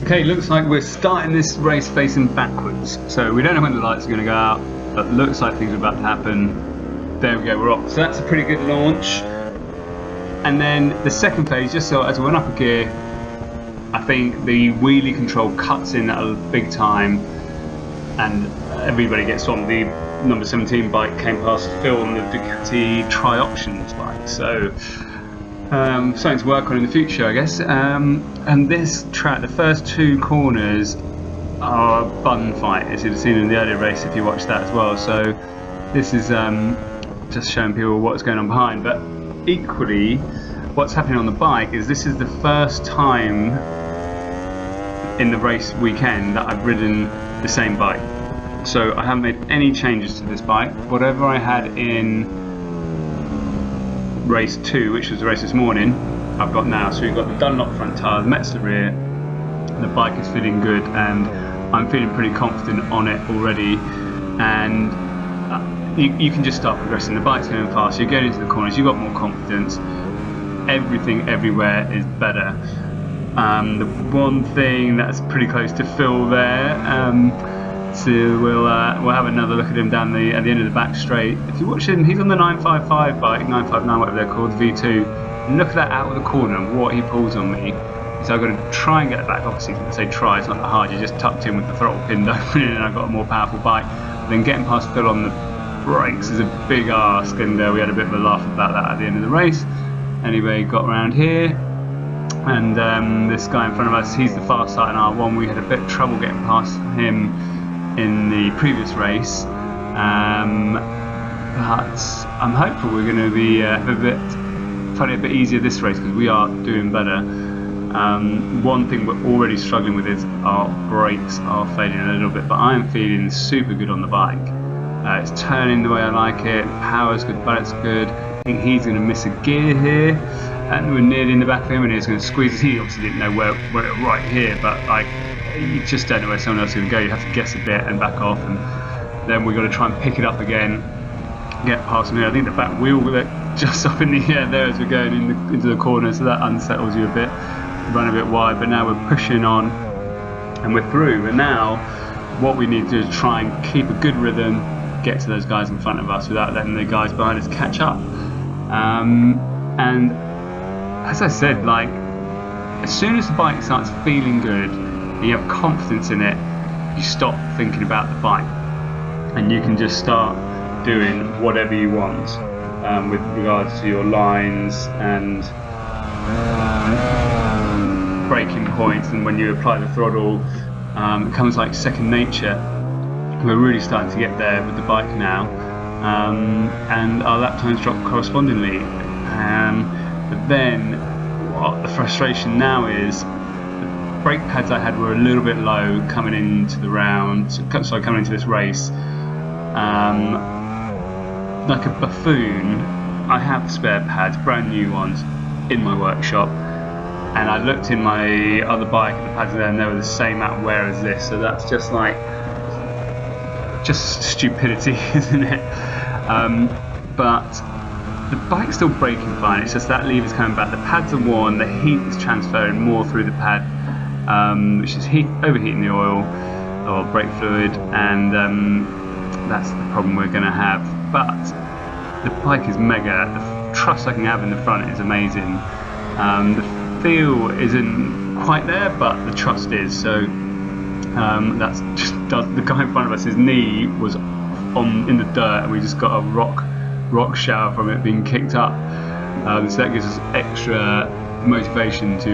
Okay, looks like we're starting this race facing backwards. So we don't know when the lights are going to go out, but looks like things are about to happen. There we go, we're off. So that's a pretty good launch. And then the second phase, just so as we went up a gear, I think the wheelie control cuts in at a big time and everybody gets on. The number 17 bike came past Phil on the Ducati Tri-Options bike. So something to work on in the future, I guess. And this track, the first two corners are a bun fight, as you'd have seen in the earlier race if you watched that as well. So this is just showing people what's going on behind. But equally, what's happening on the bike is this is the first time in the race weekend that I've ridden the same bike. So I haven't made any changes to this bike. Whatever I had in race 2, which was the race this morning, I've got now. So we've got the Dunlop front tyre, the Bemsee rear, the bike is feeling good and I'm feeling pretty confident on it already. And you can just start progressing. The bike's going fast, you're going into the corners, you've got more confidence, everything everywhere is better. The one thing that's pretty close to Phil there, so we'll have another look at him down at the end of the back straight. If you watch him, he's on the 955 bike, 959 whatever they're called, V2. And look at that out of the corner and what he pulls on me. So I've got to try and get it back. Obviously, I say try, it's not that hard. You're just tucked in with the throttle pinned open and I've got a more powerful bike. But then getting past Phil on the brakes is a big ask, and we had a bit of a laugh about that at the end of the race. Anyway, got around here. And this guy in front of us, he's the fast side in R1. We had a bit of trouble getting past him in the previous race, but I'm hopeful we're going to be finding it a bit easier this race because we are doing better. One thing we're already struggling with is our brakes are failing a little bit, but I am feeling super good on the bike. It's turning the way I like it, power's good, balance good. I think he's going to miss a gear here, and we're nearly in the back of him and he's going to squeeze. He obviously didn't know where right here, but like, you just don't know where someone else is going to go. You have to guess a bit and back off, and then we've got to try and pick it up again, get past me. I think the back wheel just up in the air there as we're going into the corner, so that unsettles you a bit, run a bit wide. But now we're pushing on and we're through, and now what we need to do is try and keep a good rhythm, get to those guys in front of us without letting the guys behind us catch up. And as I said, like, as soon as the bike starts feeling good and you have confidence in it, you stop thinking about the bike and you can just start doing whatever you want with regards to your lines and braking points. And when you apply the throttle, it comes like second nature. We're really starting to get there with the bike now, and our lap times drop correspondingly. But then what the frustration now is, the brake pads I had were a little bit low coming into the round, sorry, coming into this race. Like a buffoon, I have spare pads, brand new ones, in my workshop, and I looked in my other bike and the pads there and they were the same amount of wear as this, so that's just like, just stupidity, isn't it? But the bike's still braking fine, it's just that lever's coming back, the pads are worn, the heat is transferring more through the pad, which is overheating the oil or brake fluid, and that's the problem we're going to have. But the bike is mega, the thrust I can have in the front is amazing, the feel isn't quite there, but the trust is, so that's just the guy in front of us, his knee was in the dirt and we just got a rock shower from it being kicked up, so that gives us extra motivation to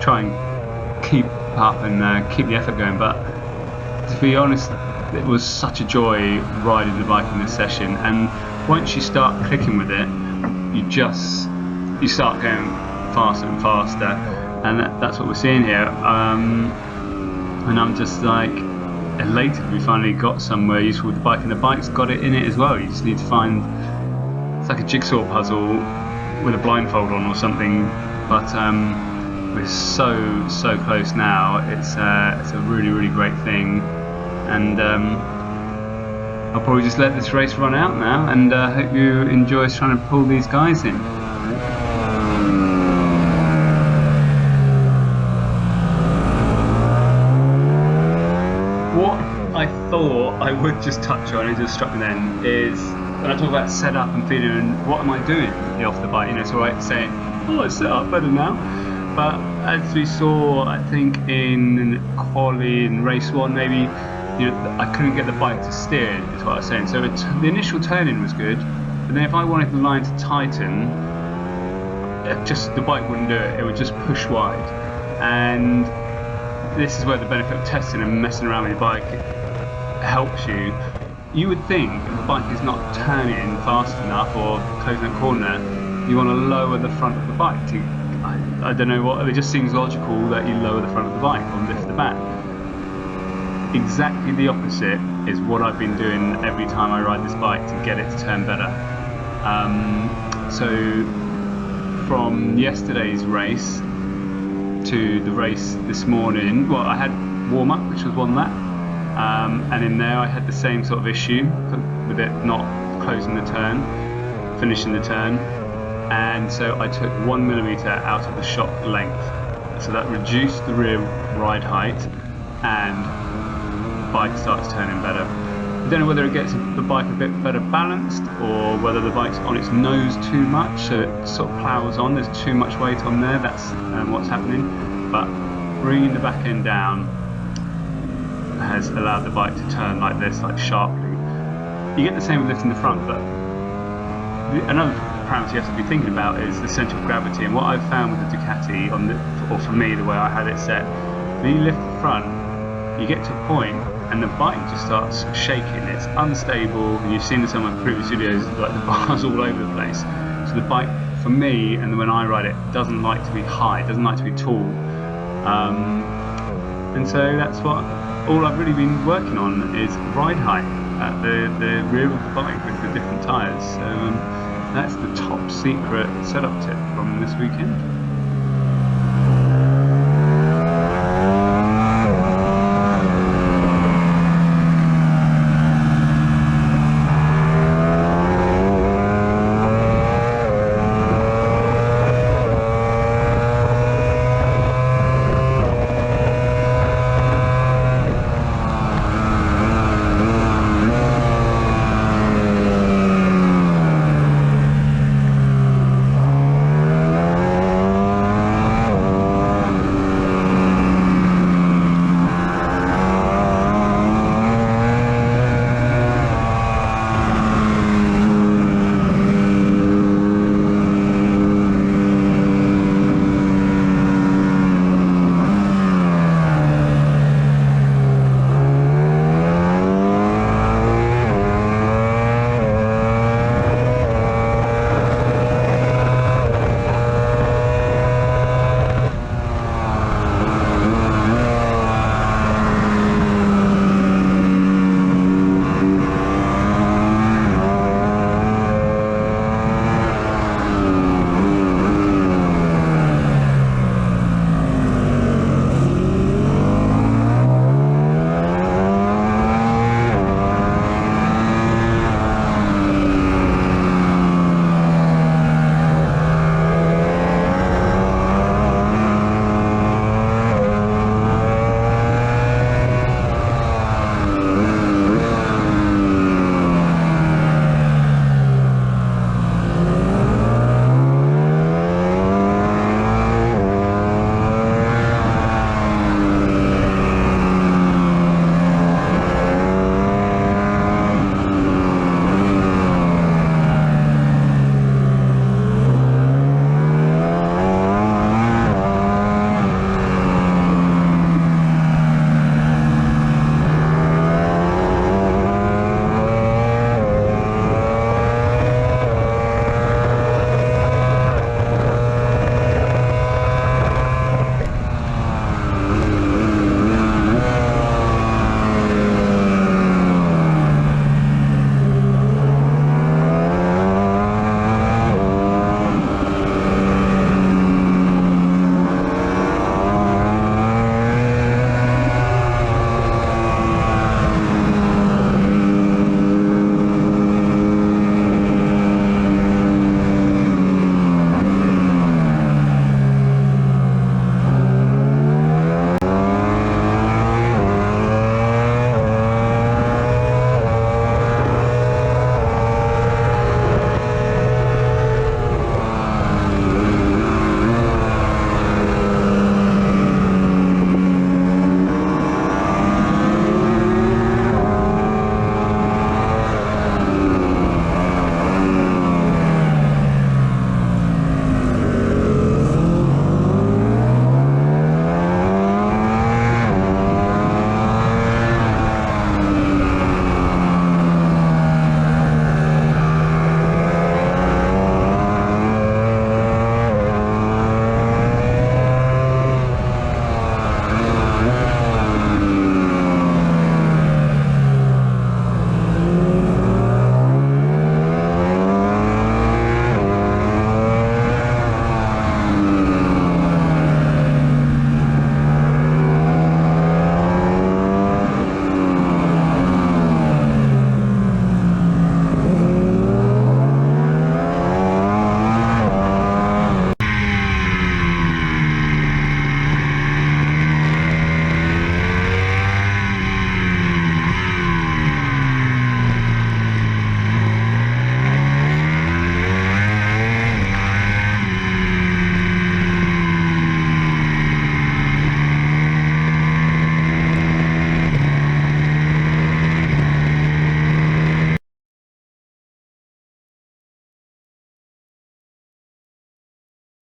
try and keep up and keep the effort going. But to be honest, it was such a joy riding the bike in this session, and once you start clicking with it, you start going faster and faster, and that's what we're seeing here. And I'm just like elated we finally got somewhere useful with the bike, and the bike's got it in it as well. You just need to find, it's like a jigsaw puzzle with a blindfold on or something, but we're so close now. It's a really great thing, and I'll probably just let this race run out now, and hope you enjoy us trying to pull these guys in. would just touch on, it just struck me then, is when I talk about setup and feeling and what am I doing off the bike, it's alright saying, oh, it's set up better now. But as we saw, I think in quali in race 1 maybe, I couldn't get the bike to steer, is what I was saying. So the initial turning was good, but then if I wanted the line to tighten, the bike wouldn't do it. It would just push wide. And this is where the benefit of testing and messing around with your bike helps you. You would think if the bike is not turning fast enough or closing a corner, you want to lower the front of the bike. I don't know what, it just seems logical that you lower the front of the bike or lift the back. Exactly the opposite is what I've been doing every time I ride this bike to get it to turn better. So from yesterday's race to the race this morning, well, I had warm-up, which was 1 lap, and in there I had the same sort of issue with it not closing the turn, finishing the turn, and so I took 1mm out of the shock length, so that reduced the rear ride height and the bike starts turning better. I don't know whether it gets the bike a bit better balanced or whether the bike's on its nose too much, so it sort of ploughs on, there's too much weight on there, that's what's happening. But bringing the back end down has allowed the bike to turn like this, like sharply. You get the same with lifting the front, but another parameter you have to be thinking about is the centre of gravity. And what I've found with the Ducati, or for me the way I had it set, when you lift the front, you get to a point and the bike just starts shaking. It's unstable, and you've seen this on my previous videos, like the bars all over the place. So the bike, for me, and when I ride it, doesn't like to be high, doesn't like to be tall. And so that's what all I've really been working on is ride height at the rear of the bike with the different tyres. So that's the top secret setup tip from this weekend.